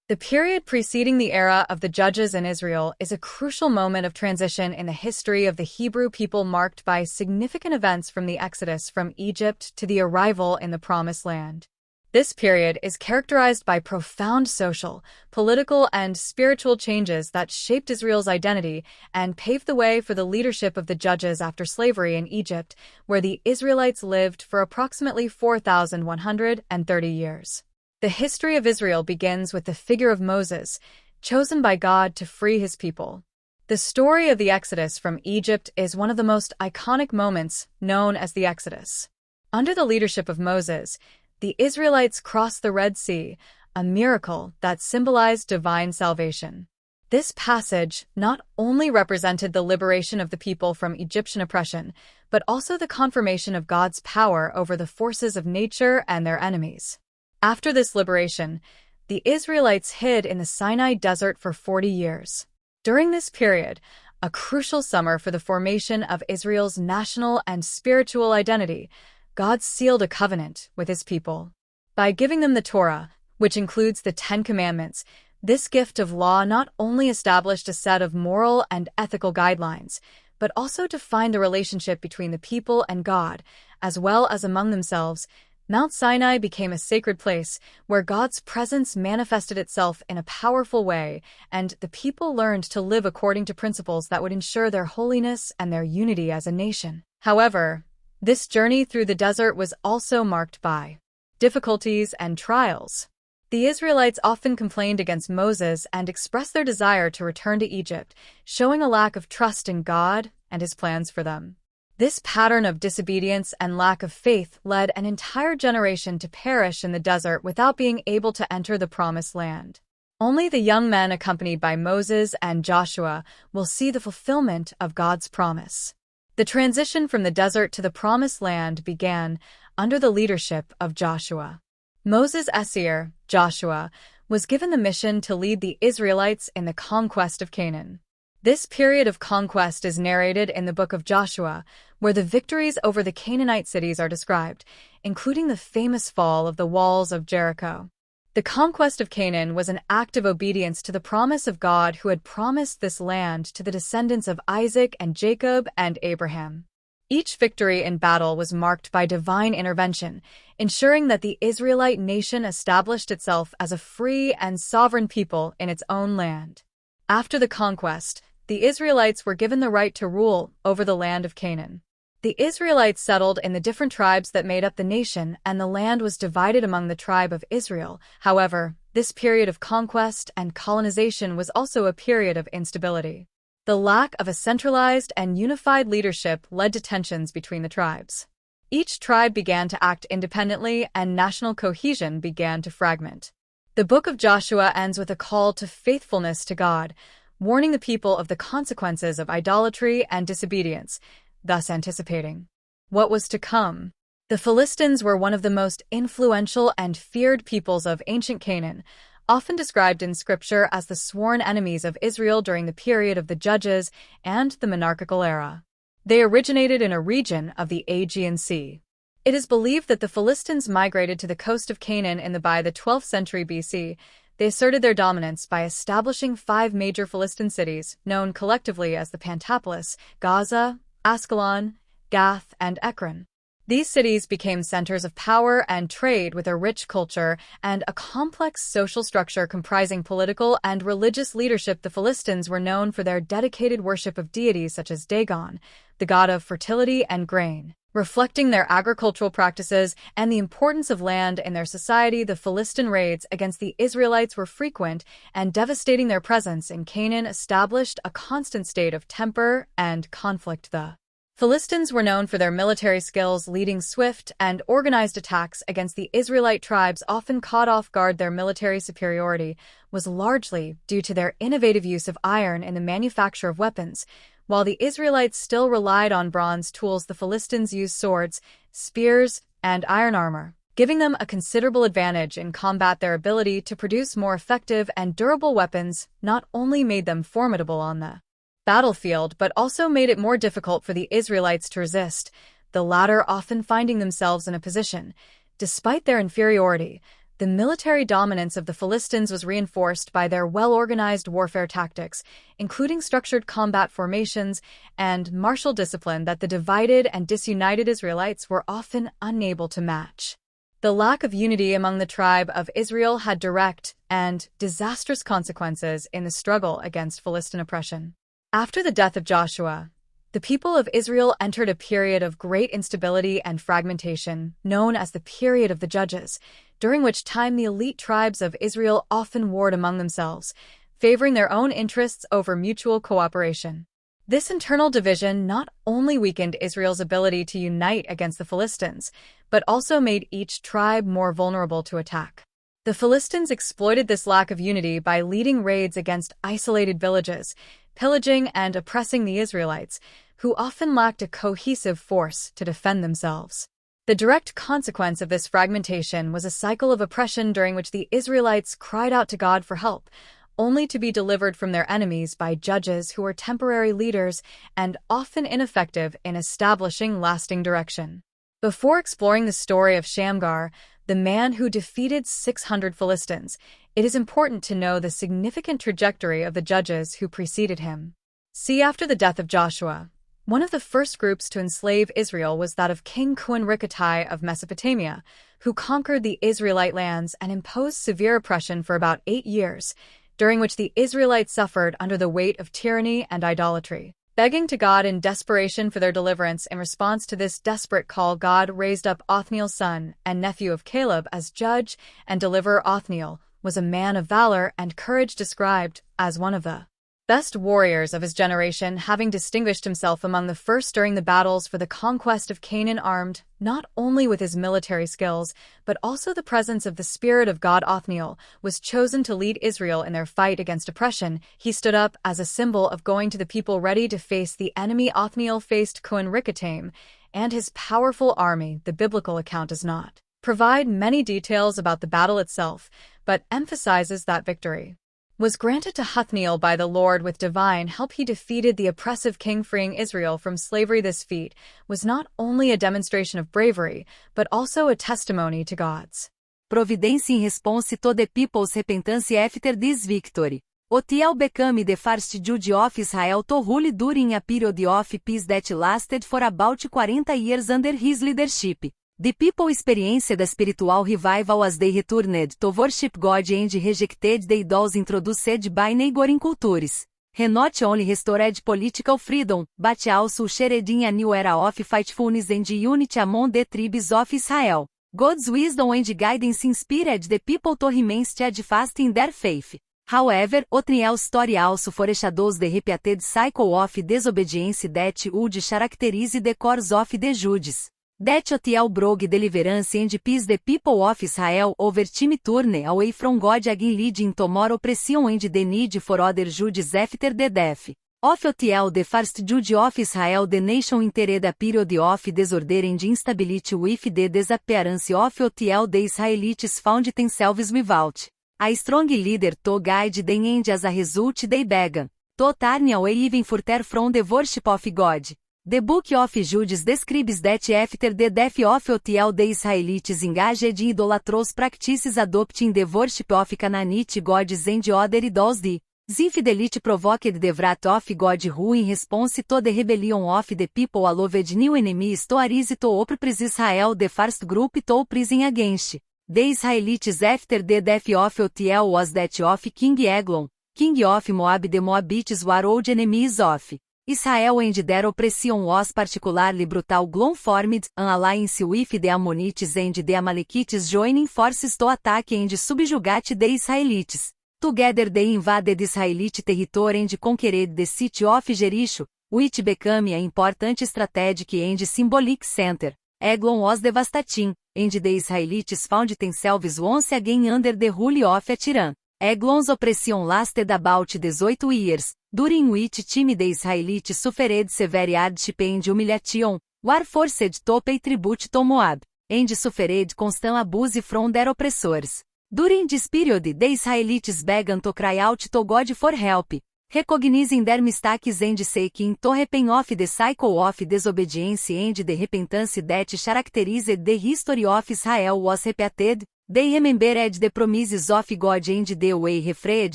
The period preceding the era of the judges in Israel is a crucial moment of transition in the history of the Hebrew people, marked by significant events from the Exodus from Egypt to the arrival in the Promised Land. This period is characterized by profound social, political, and spiritual changes that shaped Israel's identity and paved the way for the leadership of the judges after slavery in Egypt, where the Israelites lived for approximately 4,130 years. The history of Israel begins with the figure of Moses, chosen by God to free his people. The story of the Exodus from Egypt is one of the most iconic moments, known as the Exodus. Under the leadership of Moses, the Israelites crossed the Red Sea, a miracle that symbolized divine salvation. This passage not only represented the liberation of the people from Egyptian oppression, but also the confirmation of God's power over the forces of nature and their enemies. After this liberation, the Israelites hid in the Sinai desert for 40 years. During this period, a crucial summer for the formation of Israel's national and spiritual identity, God sealed a covenant with his people. By giving them the Torah, which includes the Ten Commandments, this gift of law not only established a set of moral and ethical guidelines, but also defined the relationship between the people and God, as well as among themselves. Mount Sinai became a sacred place where God's presence manifested itself in a powerful way, and the people learned to live according to principles that would ensure their holiness and their unity as a nation. However, this journey through the desert was also marked by difficulties and trials. The Israelites often complained against Moses and expressed their desire to return to Egypt, showing a lack of trust in God and his plans for them. This pattern of disobedience and lack of faith led an entire generation to perish in the desert without being able to enter the Promised Land. Only the young men accompanied by Moses and Joshua will see the fulfillment of God's promise. The transition from the desert to the Promised Land began under the leadership of Joshua. Moses' seer, Joshua, was given the mission to lead the Israelites in the conquest of Canaan. This period of conquest is narrated in the book of Joshua, where the victories over the Canaanite cities are described, including the famous fall of the walls of Jericho. The conquest of Canaan was an act of obedience to the promise of God, who had promised this land to the descendants of Isaac and Jacob and Abraham. Each victory in battle was marked by divine intervention, ensuring that the Israelite nation established itself as a free and sovereign people in its own land. After the conquest, the Israelites were given the right to rule over the land of Canaan. The Israelites settled in the different tribes that made up the nation, and the land was divided among the tribe of Israel. However, this period of conquest and colonization was also a period of instability. The lack of a centralized and unified leadership led to tensions between the tribes. Each tribe began to act independently, and national cohesion began to fragment. The book of Joshua ends with a call to faithfulness to God, warning the people of the consequences of idolatry and disobedience, thus anticipating what was to come. The Philistines were one of the most influential and feared peoples of ancient Canaan, often described in Scripture as the sworn enemies of Israel during the period of the Judges and the monarchical era. They originated in a region of the Aegean Sea. It is believed that the Philistines migrated to the coast of Canaan by the 12th century BC. They asserted their dominance by establishing 5 major Philistine cities, known collectively as the Pentapolis: Gaza, Ascalon, Gath, and Ekron. These cities became centers of power and trade, with a rich culture and a complex social structure comprising political and religious leadership. The Philistines were known for their dedicated worship of deities such as Dagon, the god of fertility and grain. Reflecting their agricultural practices and the importance of land in their society, the Philistine raids against the Israelites were frequent, and devastating their presence in Canaan established a constant state of temper and conflict. The Philistines were known for their military skills, leading swift and organized attacks against the Israelite tribes, often caught off guard. Their military superiority was largely due to their innovative use of iron in the manufacture of weapons. While the Israelites still relied on bronze tools, the Philistines used swords, spears, and iron armor, giving them a considerable advantage in combat. Their ability to produce more effective and durable weapons not only made them formidable on the battlefield, but also made it more difficult for the Israelites to resist, the latter often finding themselves in a position, despite their inferiority, The military dominance of the Philistines was reinforced by their well-organized warfare tactics, including structured combat formations and martial discipline that the divided and disunited Israelites were often unable to match. The lack of unity among the tribe of Israel had direct and disastrous consequences in the struggle against Philistine oppression. After the death of Joshua, the people of Israel entered a period of great instability and fragmentation, known as the period of the Judges, during which time the elite tribes of Israel often warred among themselves, favoring their own interests over mutual cooperation. This internal division not only weakened Israel's ability to unite against the Philistines, but also made each tribe more vulnerable to attack. The Philistines exploited this lack of unity by leading raids against isolated villages, pillaging and oppressing the Israelites, who often lacked a cohesive force to defend themselves. The direct consequence of this fragmentation was a cycle of oppression during which the Israelites cried out to God for help, only to be delivered from their enemies by judges who were temporary leaders and often ineffective in establishing lasting direction. Before exploring the story of Shamgar, the man who defeated 600 Philistines, it is important to know the significant trajectory of the judges who preceded him. See, after the death of Joshua, one of the first groups to enslave Israel was that of King Cuan-Rikattai of Mesopotamia, who conquered the Israelite lands and imposed severe oppression for about 8 years, during which the Israelites suffered under the weight of tyranny and idolatry. Begging to God in desperation for their deliverance in response to this desperate call, God raised up Othniel's son and nephew of Caleb as judge and deliverer. Othniel was a man of valor and courage, described as one of the best warriors of his generation, having distinguished himself among the first during the battles for the conquest of Canaan, armed not only with his military skills, but also the presence of the Spirit of God. Othniel was chosen to lead Israel in their fight against oppression. He stood up as a symbol of going to the people ready to face the enemy. Othniel faced Cuan-Rikattai and his powerful army. The biblical account does not provide many details about the battle itself, but emphasizes that victory was granted to Othniel by the Lord with divine help. He defeated the oppressive king, freeing Israel from slavery. This feat was not only a demonstration of bravery, but also a testimony to God's providência in response to the people's repentance after this victory. Othniel became the first judge of Israel to rule during a period of peace that lasted for about 40 years under his leadership. The people experienced a spiritual revival as they returned to worship God and rejected the idols introduced by neighboring cultures. He not only restored political freedom, but also ushered in a new era of faithfulness and unity among the tribes of Israel. God's wisdom and guidance inspired the people to remain steadfast in their faith. However, Othniel's story also foreshadows the repeated cycle of disobedience that would characterize the course of the Judges. That Othniel broke deliverance and peace the people of Israel over time turned away from God, again leading to more oppression and the need for other judges after the death of Othniel, the first judge of Israel. The nation entered a period of disorder and instability. With the disappearance of Othniel, the Israelites found themselves without a strong leader to guide them, and as a result they began to turn away even further from the worship of God. The Book of Judges describes that after the death of Othniel, the Israelites engaged in idolatrous practices, adopting the worship of Canaanite gods and other idols. This infidelity provoked the wrath of God, who in response to the rebellion of the people allowed new enemies to arise to oppress Israel. The first group to oppressing against the Israelites after the death of Othniel was that of King Eglon, king of Moab. The Moabites were old enemies of Israel, and their oppression was particularly brutal. Eglon formed an alliance with the Ammonites and the Amalekites, joining forces to attack and subjugate the Israelites. Together they invaded Israelite territory and conquered the city of Jericho, which became an important strategic and symbolic center. Eglon was devastating, and the Israelites found themselves once again under the rule of a tyrant. Eglon's oppression lasted about 18 years, during which time the Israelites suffered severe hardship and humiliation, were forced to pay tribute to Moab, and suffered constant abuse from their oppressors. During this period, the Israelites began to cry out to God for help, recognizing their mistakes and seeking to repent of the cycle of disobedience and the repentance that characterized the history of Israel was repeated. They remembered the promises of God and the way refrained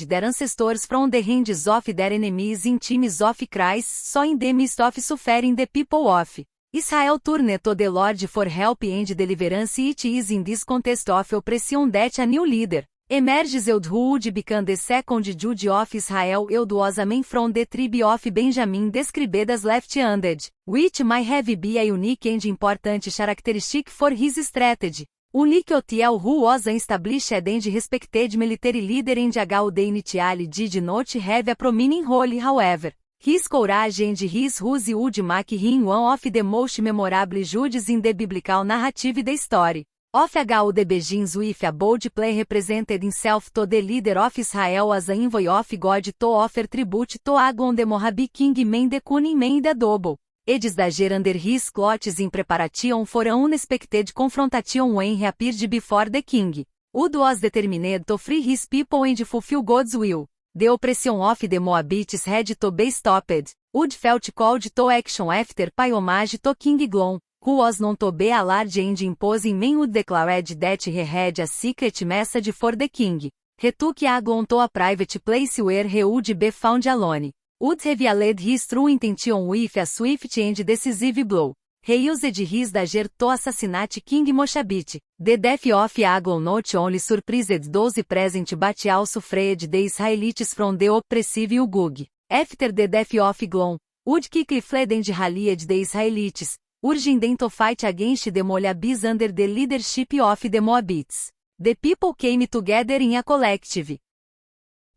their ancestors from the hands of their enemies in times of crisis, so in the midst of suffering the people of Israel turned to the Lord for help and deliverance. It is in this context of oppression that a new leader emerges who would become the second judge of Israel. Was a man from the tribe of Benjamin described as left-handed, which might have been a unique and important characteristic for his strategy. Unlike Othniel, who was an established and respected military leader, and God initially did not have a prominent role. However, his courage and his ruse would make him one of the most memorable judges in the biblical narrative. The story of God begins with a bold play represented himself to the leader of Israel as an envoy of God to offer tribute to Agon the Moabite king, man the cunning man the double. Edis dager under his clothes in preparation for an unexpected confrontation when he appeared before the king. Ud was determined to free his people and fulfill God's will. The oppression of the Moabites had to be stopped. Ud felt called to action after pay homage to King Glon, who was known to be a large and imposing man. Ud declared that he had a secret message for the king. He took Agon to a private place where he would be found alone. Ud revealed his true intention with a swift and decisive blow. He used his dagger to assassinate King Moabite. The death of Agon not only surprised those present but also freed the Israelites from the oppressive Ugug. After the death of Glon, Ud quickly fled and rallied the Israelites, urging them to fight against the Moabites under the leadership of the Moabites. The people came together in a collective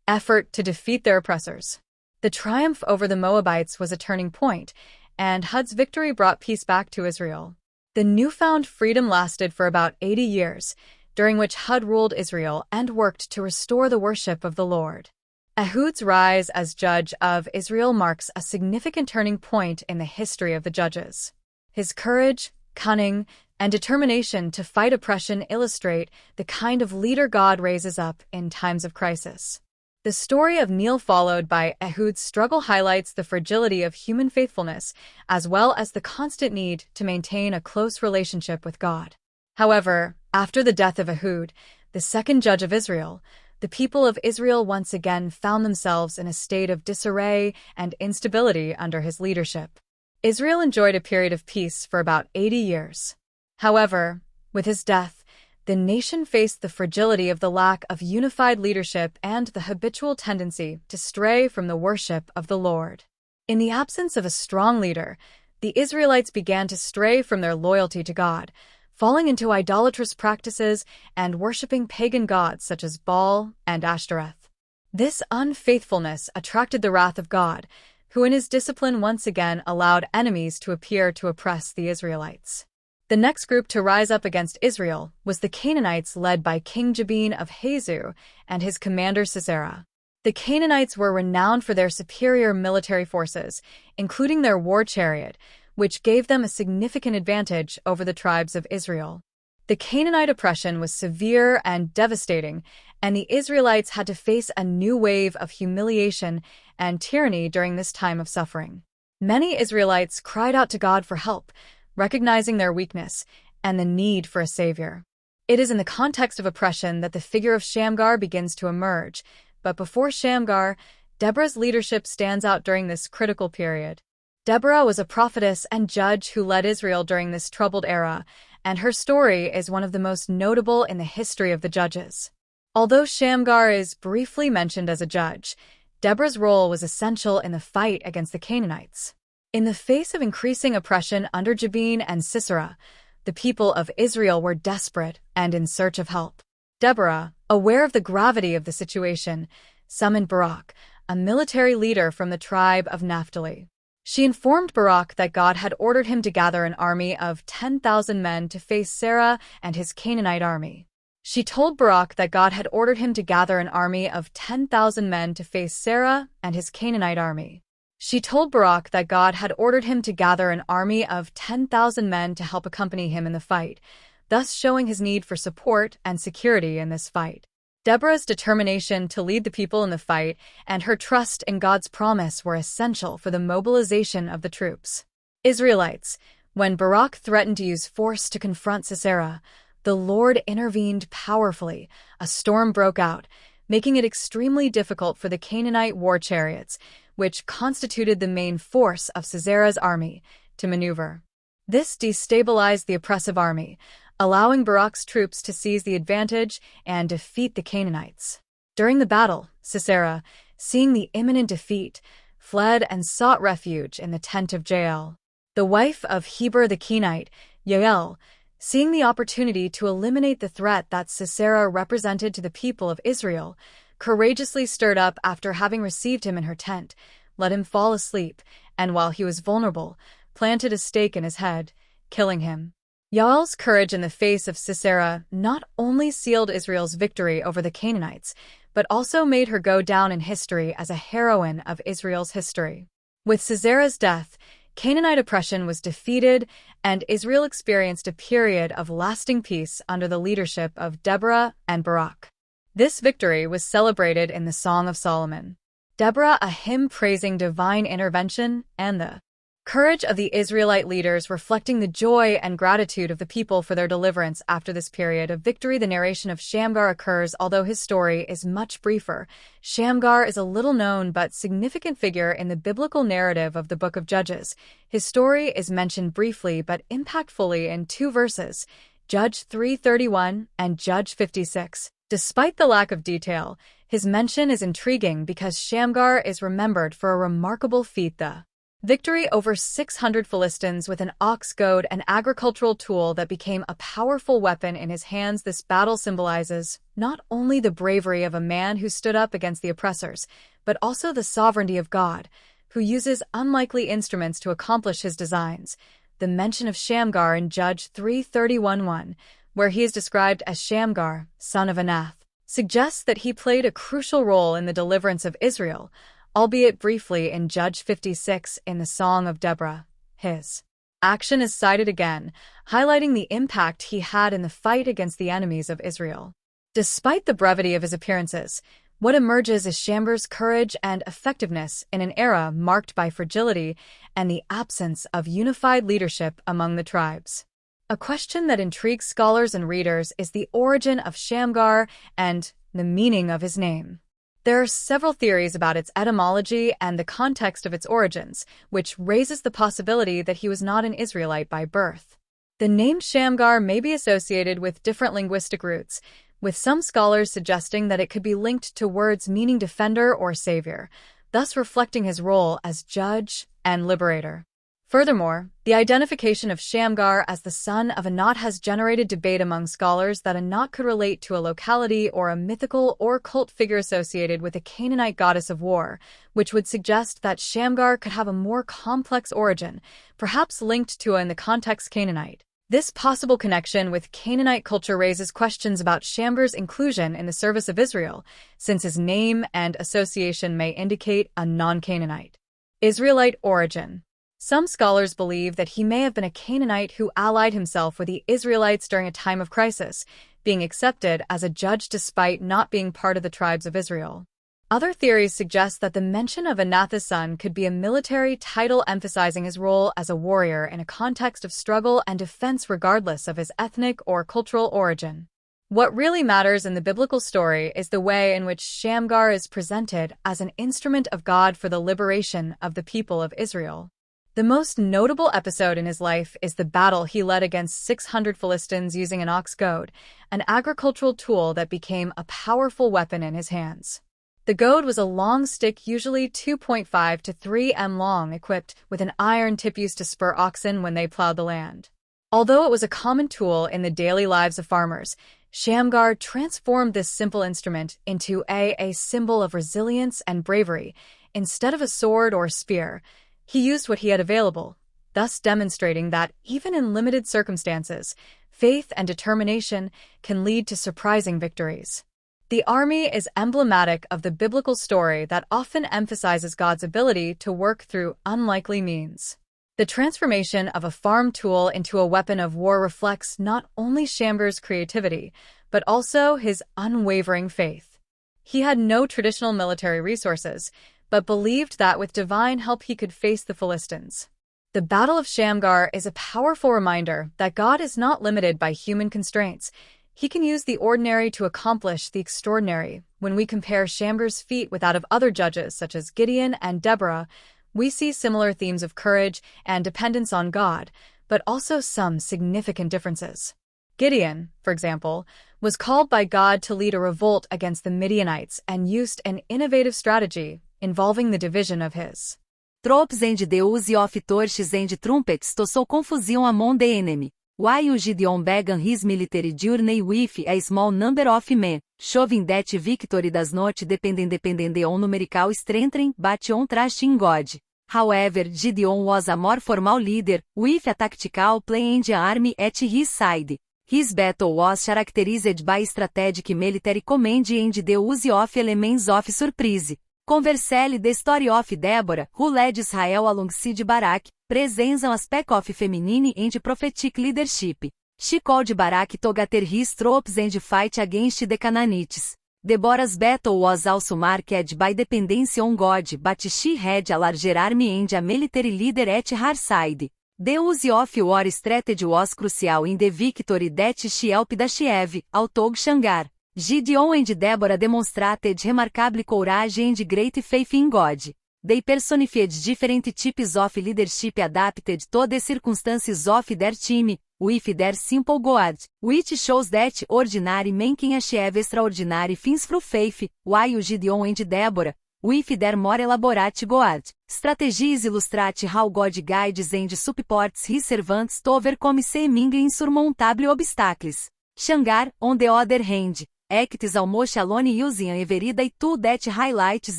effort to defeat their oppressors. The triumph over the Moabites was a turning point, and Hud's victory brought peace back to Israel. The newfound freedom lasted for about 80 years, during which Hud ruled Israel and worked to restore the worship of the Lord. Ehud's rise as judge of Israel marks a significant turning point in the history of the judges. His courage, cunning, and determination to fight oppression illustrate the kind of leader God raises up in times of crisis. The story of Neil followed by Ehud's struggle highlights the fragility of human faithfulness, as well as the constant need to maintain a close relationship with God. However, after the death of Ehud, the second judge of Israel, the people of Israel once again found themselves in a state of disarray and instability under his leadership. Israel enjoyed a period of peace for about 80 years. However, with his death, the nation faced the fragility of the lack of unified leadership and the habitual tendency to stray from the worship of the Lord. In the absence of a strong leader, the Israelites began to stray from their loyalty to God, falling into idolatrous practices and worshipping pagan gods such as Baal and Ashtoreth. This unfaithfulness attracted the wrath of God, who in his discipline once again allowed enemies to appear to oppress the Israelites. The next group to rise up against Israel was the Canaanites, led by King Jabin of Hazor and his commander Sisera. The Canaanites were renowned for their superior military forces, including their war chariot, which gave them a significant advantage over the tribes of Israel. The Canaanite oppression was severe and devastating, and the Israelites had to face a new wave of humiliation and tyranny during this time of suffering. Many Israelites cried out to God for help, recognizing their weakness and the need for a savior. It is in the context of oppression that the figure of Shamgar begins to emerge, but before Shamgar, Deborah's leadership stands out during this critical period. Deborah was a prophetess and judge who led Israel during this troubled era, and her story is one of the most notable in the history of the judges. Although Shamgar is briefly mentioned as a judge, Deborah's role was essential in the fight against the Canaanites. In the face of increasing oppression under Jabin and Sisera, the people of Israel were desperate and in search of help. Deborah, aware of the gravity of the situation, summoned Barak, a military leader from the tribe of Naphtali. She informed Barak that God had ordered him to gather an army of 10,000 men to face Sisera and his Canaanite army. She told Barak that God had ordered him to gather an army of 10,000 men to face Sisera and his Canaanite army. She told Barak that God had ordered him to gather an army of 10,000 men to help accompany him in the fight, thus showing his need for support and security in this fight. Deborah's determination to lead the people in the fight and her trust in God's promise were essential for the mobilization of the troops. Israelites, when Barak threatened to use force to confront Sisera, the Lord intervened powerfully. A storm broke out, making it extremely difficult for the Canaanite war chariots, which constituted the main force of Sisera's army, to maneuver. This destabilized the oppressive army, allowing Barak's troops to seize the advantage and defeat the Canaanites. During the battle, Sisera, seeing the imminent defeat, fled and sought refuge in the tent of Jael. The wife of Heber the Kenite, Jael, seeing the opportunity to eliminate the threat that Sisera represented to the people of Israel, courageously stirred up after having received him in her tent, let him fall asleep, and while he was vulnerable, planted a stake in his head, killing him. Jael's courage in the face of Sisera not only sealed Israel's victory over the Canaanites, but also made her go down in history as a heroine of Israel's history. With Sisera's death, Canaanite oppression was defeated, and Israel experienced a period of lasting peace under the leadership of Deborah and Barak. This victory was celebrated in the Song of Solomon. Deborah, a hymn praising divine intervention, and the courage of the Israelite leaders reflecting the joy and gratitude of the people for their deliverance after this period of victory. The narration of Shamgar occurs, although his story is much briefer. Shamgar is a little-known but significant figure in the biblical narrative of the Book of Judges. His story is mentioned briefly but impactfully in 2 verses, Judge 3:31 and Judge 56. Despite the lack of detail, his mention is intriguing because Shamgar is remembered for a remarkable feat: the victory over 600 Philistines with an ox goad, an agricultural tool that became a powerful weapon in his hands. This battle symbolizes not only the bravery of a man who stood up against the oppressors, but also the sovereignty of God, who uses unlikely instruments to accomplish his designs. The mention of Shamgar in Judge 3:31:1, where he is described as Shamgar, son of Anath, suggests that he played a crucial role in the deliverance of Israel, albeit briefly in Judge 56 in the Song of Deborah. His action is cited again, highlighting the impact he had in the fight against the enemies of Israel. Despite the brevity of his appearances, what emerges is Shamgar's courage and effectiveness in an era marked by fragility and the absence of unified leadership among the tribes. A question that intrigues scholars and readers is the origin of Shamgar and the meaning of his name. There are several theories about its etymology and the context of its origins, which raises the possibility that he was not an Israelite by birth. The name Shamgar may be associated with different linguistic roots, with some scholars suggesting that it could be linked to words meaning defender or savior, thus reflecting his role as judge and liberator. Furthermore, the identification of Shamgar as the son of Anat has generated debate among scholars that Anat could relate to a locality or a mythical or cult figure associated with a Canaanite goddess of war, which would suggest that Shamgar could have a more complex origin, perhaps linked to in the context Canaanite. This possible connection with Canaanite culture raises questions about Shamgar's inclusion in the service of Israel, since his name and association may indicate a non-Canaanite. Israelite origin. Some scholars believe that he may have been a Canaanite who allied himself with the Israelites during a time of crisis, being accepted as a judge despite not being part of the tribes of Israel. Other theories suggest that the mention of Anath's son could be a military title emphasizing his role as a warrior in a context of struggle and defense regardless of his ethnic or cultural origin. What really matters in the biblical story is the way in which Shamgar is presented as an instrument of God for the liberation of the people of Israel. The most notable episode in his life is the battle he led against 600 Philistines using an ox goad, an agricultural tool that became a powerful weapon in his hands. The goad was a long stick, usually 2.5 to 3 m long, equipped with an iron tip used to spur oxen when they plowed the land. Although it was a common tool in the daily lives of farmers, Shamgar transformed this simple instrument into a symbol of resilience and bravery. Instead of a sword or spear, he used what he had available, thus demonstrating that, even in limited circumstances, faith and determination can lead to surprising victories. The army is emblematic of the biblical story that often emphasizes God's ability to work through unlikely means. The transformation of a farm tool into a weapon of war reflects not only Shamgar's creativity, but also his unwavering faith. He had no traditional military resources, but believed that with divine help he could face the Philistines. The Battle of Shamgar is a powerful reminder that God is not limited by human constraints. He can use the ordinary to accomplish the extraordinary. When we compare Shamgar's feat with that of other judges, such as Gideon and Deborah, we see similar themes of courage and dependence on God, but also some significant differences. Gideon, for example, was called by God to lead a revolt against the Midianites and used an innovative strategy involving the division of his troops and the use of torches and trumpets to sow confusion among the enemy. While Gideon began his military journey with a small number of men, showing that victory does not depend on numerical strength but on trust in God. However, Gideon was a more formal leader, with a tactical plan and army at his side. His battle was characterized by strategic military command and the use of elements of surprise. Conversely, the story of Deborah, who led Israel alongside Barak, presents an aspect of feminine and prophetic leadership. She called Barak to gather his troops and fight against the Canaanites. Deborah's battle was also marked by dependence on God, but she had a larger army and a military leader at her side. The use of war strategy was crucial in the victory that she helped achieve, although Shamgar. Gideon and Deborah demonstrated remarkable courage and great faith in God. They personified different types of leadership adapted to the circumstances of their team, with their simple goals, which shows that ordinary men can achieve extraordinary things through faith, while Gideon and Deborah, with their more elaborate goals, strategies illustrate how God guides and supports his servants to overcome seemingly insurmountable obstacles. Shamgar, on the other hand, acts almost alone using an everyday tool that highlights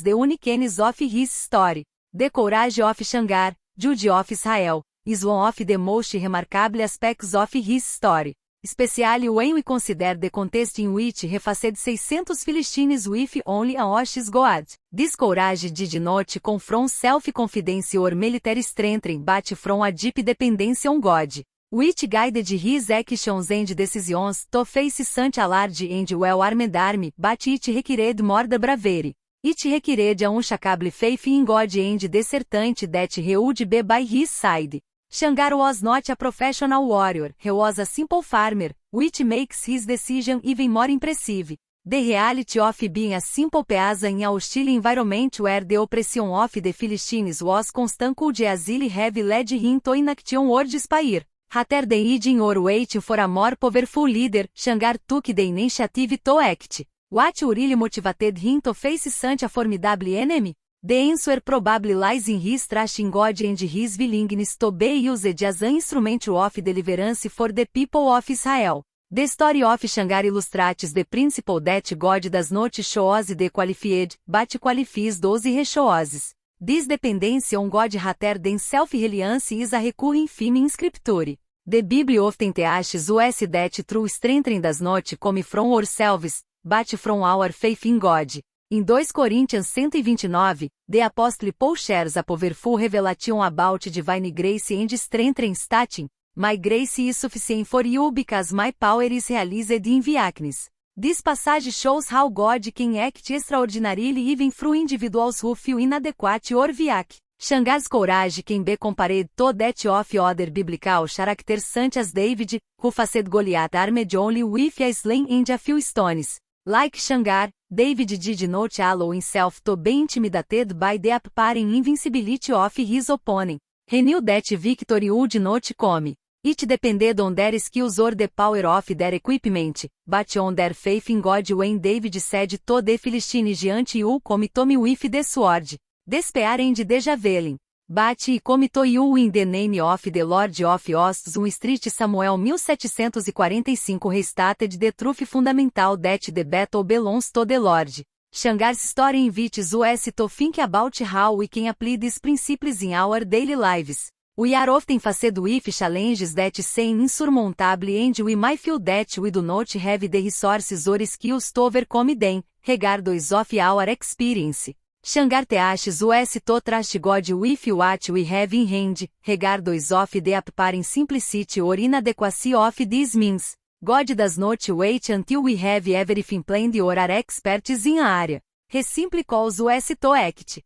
the uniqueness of his story. The courage of Shamgar, Judge of Israel, is one of the most remarkable aspects of his story, especially when we consider the context in which he faced 600 Philistines with only a horse's goad. This courage did not come from self-confidence or military strength, but from a deep dependence on God, which guided his actions and decisions to face such a large and well-armed army, but it required more than bravery. It required an unshakable faith in God and the certainty that he would be by his side. Shamgar was not a professional warrior, he was a simple farmer, which makes his decision even more impressive. The reality of being a simple peasant in a hostile environment where the oppression of the Philistines was constant could easily have led him to inaction or despair. Rather than hiding or waiting for a more powerful leader, Shamgar took the initiative to act. What really motivated him to face such a formidable enemy? The answer probably lies in his trust in God and his willingness to be used as an instrument of deliverance for the people of Israel. The story of Shamgar illustrates the principle that God does not choose the qualified, but qualifies those he chooses. This dependence on God rather than self-reliance is a recurring theme in Scripture. The Bible often teaches us that true strength does not come from ourselves, but from our faith in God. In 2 Coríntios 129, the Apostle Paul shares a powerful revelation about divine grace and strength stating, "My grace is sufficient for you because my power is realized in weakness." This passage shows how God can act extraordinarily even through individuals who feel inadequate or weak. Shamgar's courage can be compared to that of other biblical characters such as David, who faced Goliath armed only with a sling and a few stones. Like Shamgar, David did not allow himself to be intimidated by the apparent invincibility of his opponent. He knew that victory would not come. It depended on their skills or the power of their equipment, but on their faith in God when David said to the Philistines giant you come to me with the sword, the spear and the javelin. But he come to you in the name of the Lord of Hosts. Street Samuel 1745 restated the truth fundamental that the battle belongs to the Lord. Shamgar's story invites us to think about how we can apply these principles in our daily lives. We are often faced with challenges that seem insurmountable and we might feel that we do not have the resources or skills to overcome them, regardless of our experience. Shamgar teaches us to trust God with what we have in hand, regardless of the apparent simplicity or inadequacy of these means. God does not wait until we have everything planned or are experts in an area. He simply calls us to act.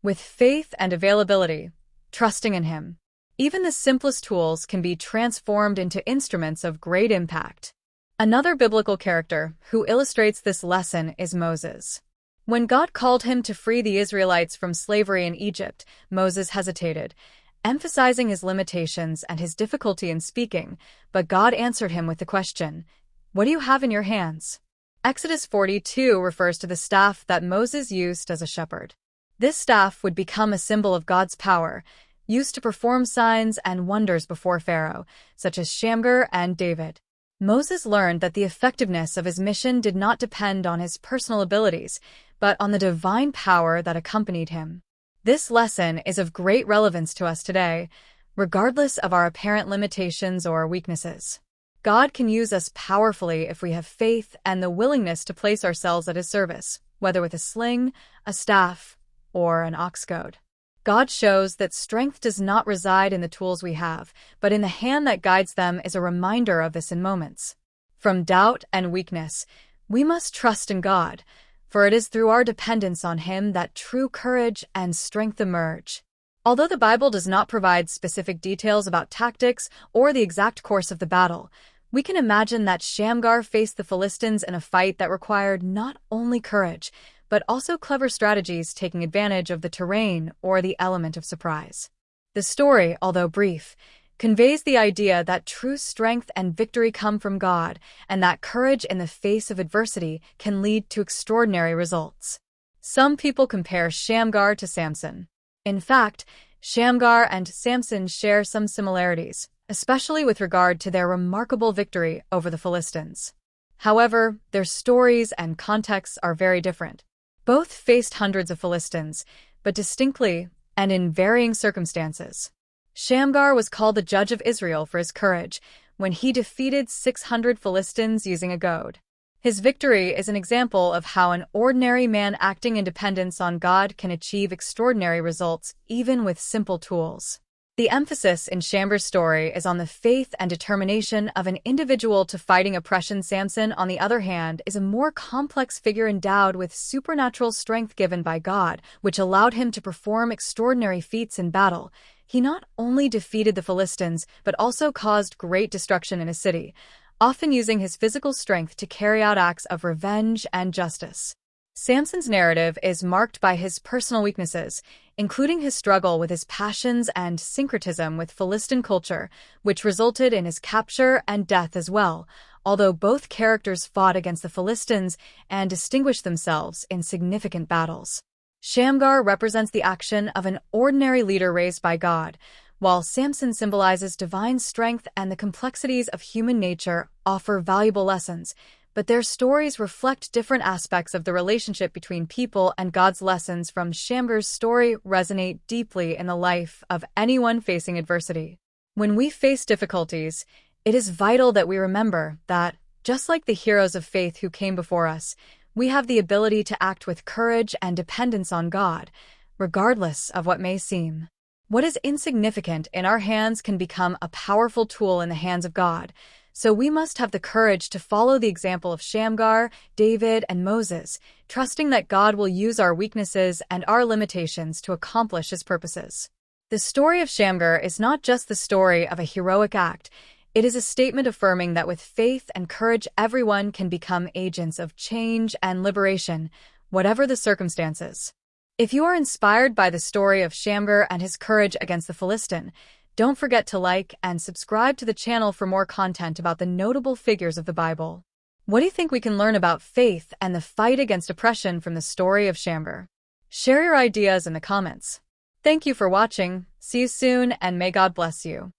With faith and availability, trusting in Him, Even the simplest tools can be transformed into instruments of great impact. Another biblical character who illustrates this lesson is Moses. When God called him to free the Israelites from slavery in Egypt, Moses hesitated, emphasizing his limitations and his difficulty in speaking, but God answered him with the question, "What do you have in your hands?" Exodus 42 refers to the staff that Moses used as a shepherd. This staff would become a symbol of God's power, used to perform signs and wonders before Pharaoh, such as Shamgar and David. Moses learned that the effectiveness of his mission did not depend on his personal abilities, but on the divine power that accompanied him. This lesson is of great relevance to us today, regardless of our apparent limitations or weaknesses. God can use us powerfully if we have faith and the willingness to place ourselves at his service, whether with a sling, a staff, or an ox goad. God shows that strength does not reside in the tools we have, but in the hand that guides them is a reminder of this in moments. From doubt and weakness, we must trust in God, for it is through our dependence on him that true courage and strength emerge. Although the Bible does not provide specific details about tactics or the exact course of the battle, we can imagine that Shamgar faced the Philistines in a fight that required not only courage, but also clever strategies taking advantage of the terrain or the element of surprise. The story, although brief, conveys the idea that true strength and victory come from God, and that courage in the face of adversity can lead to extraordinary results. Some people compare Shamgar to Samson. In fact, Shamgar and Samson share some similarities, especially with regard to their remarkable victory over the Philistines. However, their stories and contexts are very different. Both faced hundreds of Philistines, but distinctly and in varying circumstances. Shamgar was called the judge of Israel for his courage when he defeated 600 Philistines using a goad. His victory is an example of how an ordinary man acting in dependence on God can achieve extraordinary results even with simple tools. The emphasis in Shamgar's story is on the faith and determination of an individual to fighting oppression. Samson, on the other hand, is a more complex figure endowed with supernatural strength given by God, which allowed him to perform extraordinary feats in battle. He not only defeated the Philistines, but also caused great destruction in a city, often using his physical strength to carry out acts of revenge and justice. Samson's narrative is marked by his personal weaknesses, including his struggle with his passions and syncretism with Philistine culture, which resulted in his capture and death as well, although both characters fought against the Philistines and distinguished themselves in significant battles. Shamgar represents the action of an ordinary leader raised by God, while Samson symbolizes divine strength and the complexities of human nature offer valuable lessons, but their stories reflect different aspects of the relationship between people, and God's lessons from Shamgar's story resonate deeply in the life of anyone facing adversity. When we face difficulties, it is vital that we remember that, just like the heroes of faith who came before us, we have the ability to act with courage and dependence on God, regardless of what may seem. What is insignificant in our hands can become a powerful tool in the hands of God, so we must have the courage to follow the example of Shamgar, David, and Moses, trusting that God will use our weaknesses and our limitations to accomplish his purposes. The story of Shamgar is not just the story of a heroic act, it is a statement affirming that with faith and courage everyone can become agents of change and liberation, whatever the circumstances. If you are inspired by the story of Shamgar and his courage against the Philistine, don't forget to like and subscribe to the channel for more content about the notable figures of the Bible. What do you think we can learn about faith and the fight against oppression from the story of Shamgar? Share your ideas in the comments. Thank you for watching, see you soon, and may God bless you.